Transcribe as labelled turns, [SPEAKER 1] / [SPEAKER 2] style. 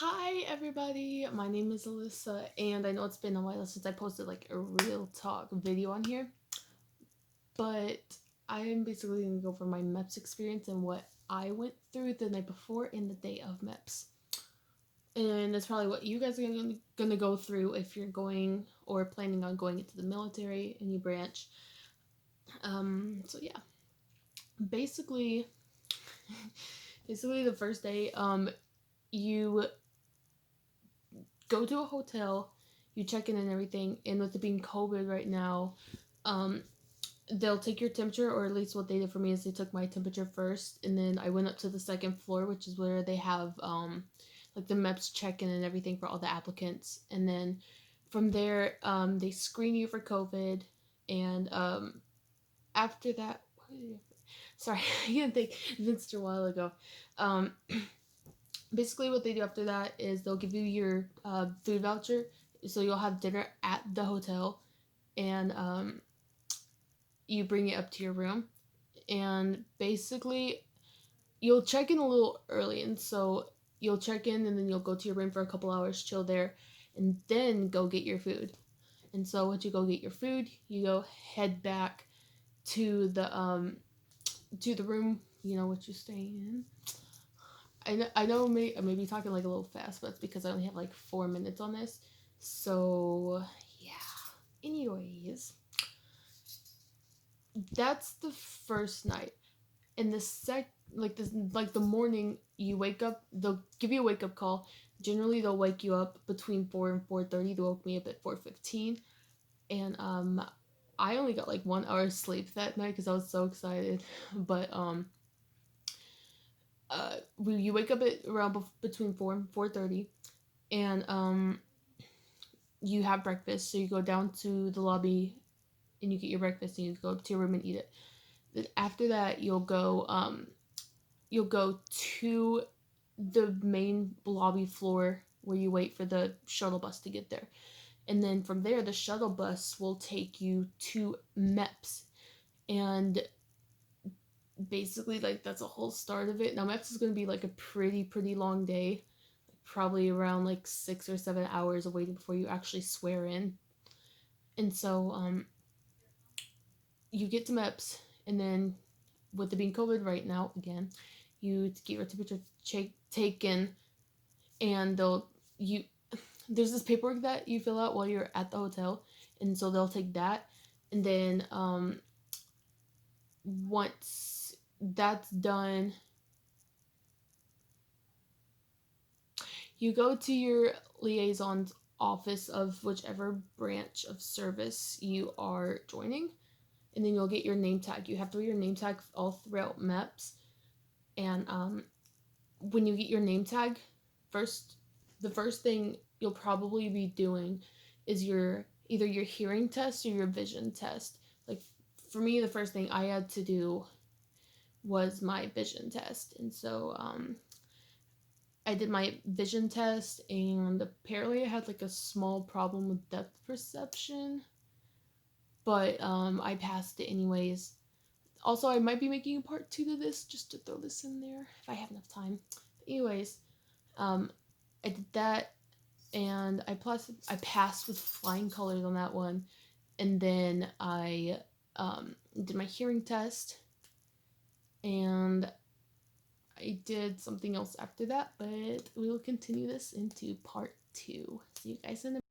[SPEAKER 1] Hi everybody, my name is Alyssa, and I know it's been a while since I posted like a real talk video on here, but I am basically going to go over my Meps experience and what I went through the night before and the day of Meps. And that's probably what you guys are going to go through if you're going or planning on going into the military, any branch. So yeah, basically, basically the first day, you go to a hotel, you check in and everything, and with it being COVID right now, um, they'll take your temperature, or at least what they did for me is they took my temperature first, and then I went up to the second floor, which is where they have like the MEPS check-in and everything for all the applicants, and then from there they screen you for COVID, and after that, sorry, I can't think. It's a while ago. Um, Basically what they do after that is they'll give you your food voucher, so you'll have dinner at the hotel, and you bring it up to your room, and basically you'll check in a little early, and so you'll check in and then you'll go to your room for a couple hours, chill there, and then go get your food. And so once you go get your food, you go head back to the room, what you stay in. I know I may be talking like a little fast, but it's because I only have like 4 minutes on this. So yeah. Anyways, that's the first night. And the morning you wake up, they'll give you a wake up call. Generally they'll wake you up between 4 and 4:30. They woke me up at 4:15, and I only got like 1 hour of sleep that night because I was so excited. But you wake up at around between 4 and 4:30, and you have breakfast. So you go down to the lobby and you get your breakfast, and you go up to your room and eat it. Then after that, you'll go to the main lobby floor where you wait for the shuttle bus to get there. And then from there, the shuttle bus will take you to Meps. And basically, like, that's a whole start of it. Now, Meps is going to be like a pretty long day, probably around like 6 or 7 hours of waiting before you actually swear in. And so, you get to Meps, and then with it being COVID right now, again, you get your temperature taken, and there's this paperwork that you fill out while you're at the hotel, and so they'll take that, and then once that's done, you go to your liaison's office of whichever branch of service you are joining, and then you'll get your name tag. You have to wear your name tag all throughout MEPS, and when you get your name tag, the first thing you'll probably be doing is either your hearing test or your vision test. Like for me, the first thing I had to do was my vision test, and so I did my vision test, and apparently I had like a small problem with depth perception, but I passed it anyways. Also, I might be making a part 2 to this, just to throw this in there if I have enough time. But anyways, I did that, and I passed with flying colors on that one, and then I did my hearing test, and I did something else after that, but we will continue this into part 2. See you guys in a